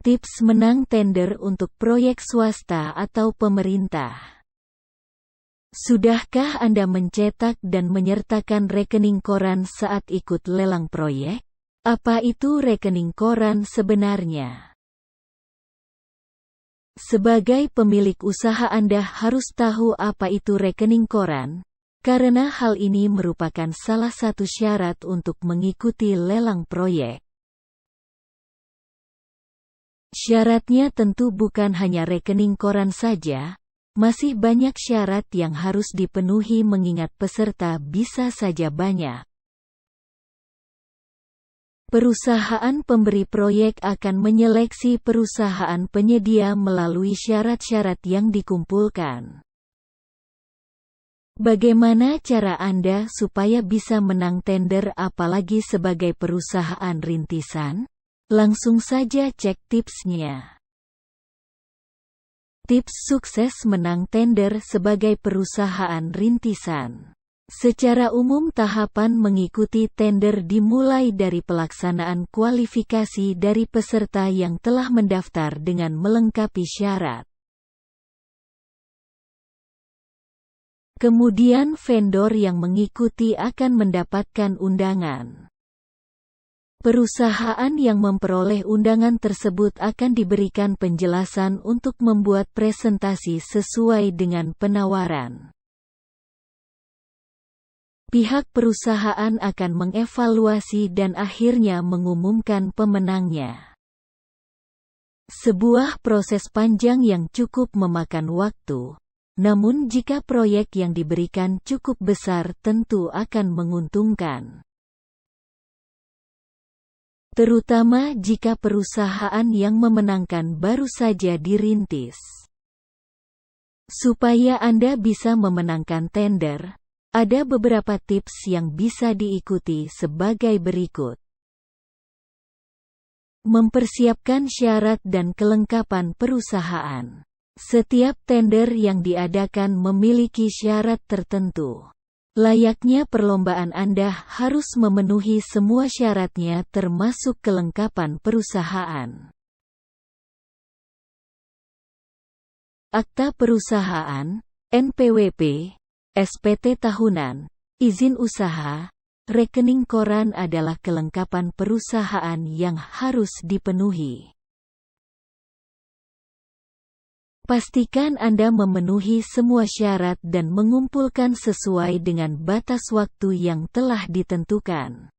Tips menang tender untuk proyek swasta atau pemerintah. Sudahkah Anda mencetak dan menyertakan rekening koran saat ikut lelang proyek? Apa itu rekening koran sebenarnya? Sebagai pemilik usaha Anda harus tahu apa itu rekening koran, karena hal ini merupakan salah satu syarat untuk mengikuti lelang proyek. Syaratnya tentu bukan hanya rekening koran saja, masih banyak syarat yang harus dipenuhi mengingat peserta bisa saja banyak. Perusahaan pemberi proyek akan menyeleksi perusahaan penyedia melalui syarat-syarat yang dikumpulkan. Bagaimana cara Anda supaya bisa menang tender apalagi sebagai perusahaan rintisan? Langsung saja cek tipsnya. Tips sukses menang tender sebagai perusahaan rintisan. Secara umum tahapan mengikuti tender dimulai dari pelaksanaan kualifikasi dari peserta yang telah mendaftar dengan melengkapi syarat. Kemudian vendor yang mengikuti akan mendapatkan undangan. Perusahaan yang memperoleh undangan tersebut akan diberikan penjelasan untuk membuat presentasi sesuai dengan penawaran. Pihak perusahaan akan mengevaluasi dan akhirnya mengumumkan pemenangnya. Sebuah proses panjang yang cukup memakan waktu, namun jika proyek yang diberikan cukup besar tentu akan menguntungkan. Terutama jika perusahaan yang memenangkan baru saja dirintis. Supaya Anda bisa memenangkan tender, ada beberapa tips yang bisa diikuti sebagai berikut. Mempersiapkan syarat dan kelengkapan perusahaan. Setiap tender yang diadakan memiliki syarat tertentu. Layaknya perlombaan Anda harus memenuhi semua syaratnya termasuk kelengkapan perusahaan. Akta perusahaan, NPWP, SPT tahunan, izin usaha, rekening koran adalah kelengkapan perusahaan yang harus dipenuhi. Pastikan Anda memenuhi semua syarat dan mengumpulkan sesuai dengan batas waktu yang telah ditentukan.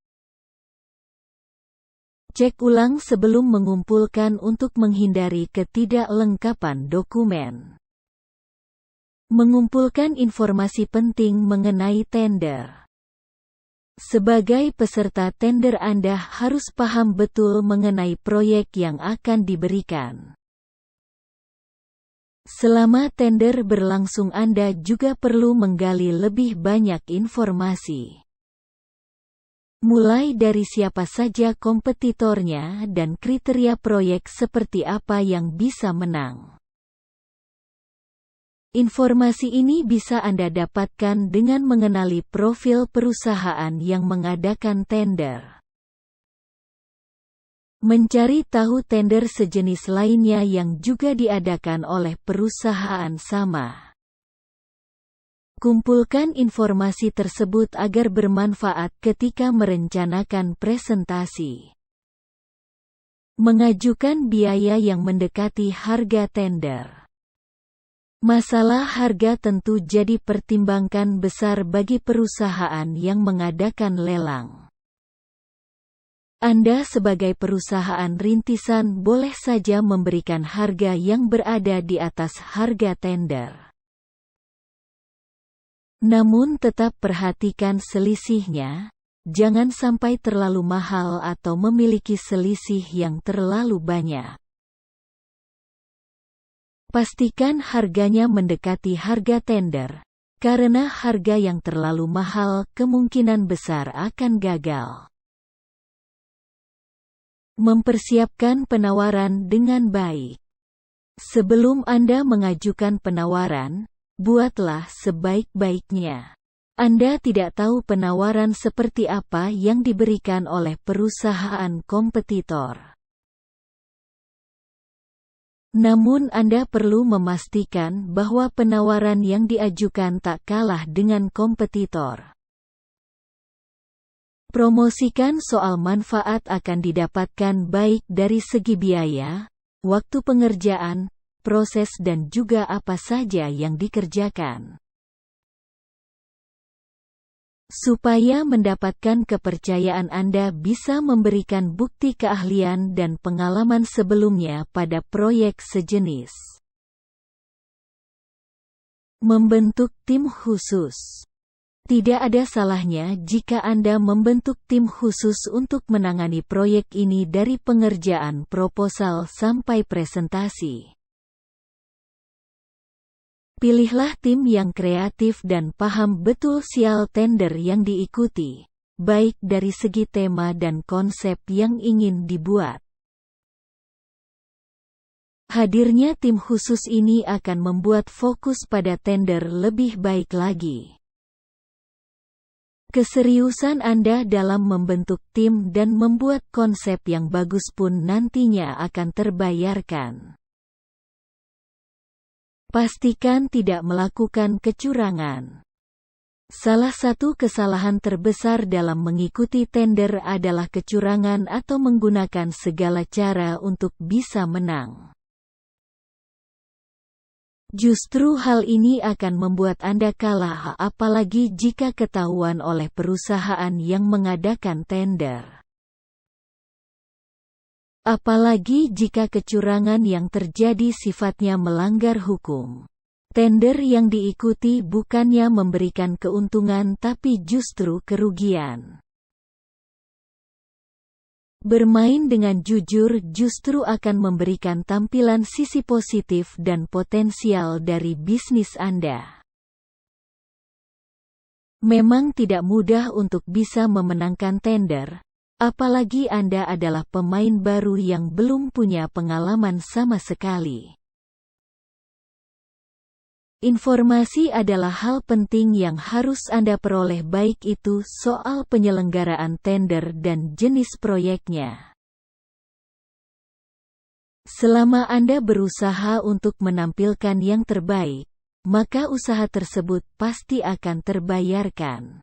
Cek ulang sebelum mengumpulkan untuk menghindari ketidaklengkapan dokumen. Mengumpulkan informasi penting mengenai tender. Sebagai peserta tender Anda harus paham betul mengenai proyek yang akan diberikan. Selama tender berlangsung Anda juga perlu menggali lebih banyak informasi. Mulai dari siapa saja kompetitornya dan kriteria proyek seperti apa yang bisa menang. Informasi ini bisa Anda dapatkan dengan mengenali profil perusahaan yang mengadakan tender. Mencari tahu tender sejenis lainnya yang juga diadakan oleh perusahaan sama. Kumpulkan informasi tersebut agar bermanfaat ketika merencanakan presentasi. Mengajukan biaya yang mendekati harga tender. Masalah harga tentu jadi pertimbangan besar bagi perusahaan yang mengadakan lelang. Anda sebagai perusahaan rintisan boleh saja memberikan harga yang berada di atas harga tender. Namun tetap perhatikan selisihnya, jangan sampai terlalu mahal atau memiliki selisih yang terlalu banyak. Pastikan harganya mendekati harga tender, karena harga yang terlalu mahal kemungkinan besar akan gagal. Mempersiapkan penawaran dengan baik. Sebelum Anda mengajukan penawaran, buatlah sebaik-baiknya. Anda tidak tahu penawaran seperti apa yang diberikan oleh perusahaan kompetitor. Namun Anda perlu memastikan bahwa penawaran yang diajukan tak kalah dengan kompetitor. Promosikan soal manfaat akan didapatkan baik dari segi biaya, waktu pengerjaan, proses dan juga apa saja yang dikerjakan. Supaya mendapatkan kepercayaan Anda bisa memberikan bukti keahlian dan pengalaman sebelumnya pada proyek sejenis. Membentuk tim khusus. Tidak ada salahnya jika Anda membentuk tim khusus untuk menangani proyek ini dari pengerjaan proposal sampai presentasi. Pilihlah tim yang kreatif dan paham betul soal tender yang diikuti, baik dari segi tema dan konsep yang ingin dibuat. Hadirnya tim khusus ini akan membuat fokus pada tender lebih baik lagi. Keseriusan Anda dalam membentuk tim dan membuat konsep yang bagus pun nantinya akan terbayarkan. Pastikan tidak melakukan kecurangan. Salah satu kesalahan terbesar dalam mengikuti tender adalah kecurangan atau menggunakan segala cara untuk bisa menang. Justru hal ini akan membuat Anda kalah, apalagi jika ketahuan oleh perusahaan yang mengadakan tender. Apalagi jika kecurangan yang terjadi sifatnya melanggar hukum. Tender yang diikuti bukannya memberikan keuntungan tapi justru kerugian. Bermain dengan jujur justru akan memberikan tampilan sisi positif dan potensial dari bisnis Anda. Memang tidak mudah untuk bisa memenangkan tender, apalagi Anda adalah pemain baru yang belum punya pengalaman sama sekali. Informasi adalah hal penting yang harus Anda peroleh, baik itu soal penyelenggaraan tender dan jenis proyeknya. Selama Anda berusaha untuk menampilkan yang terbaik, maka usaha tersebut pasti akan terbayarkan.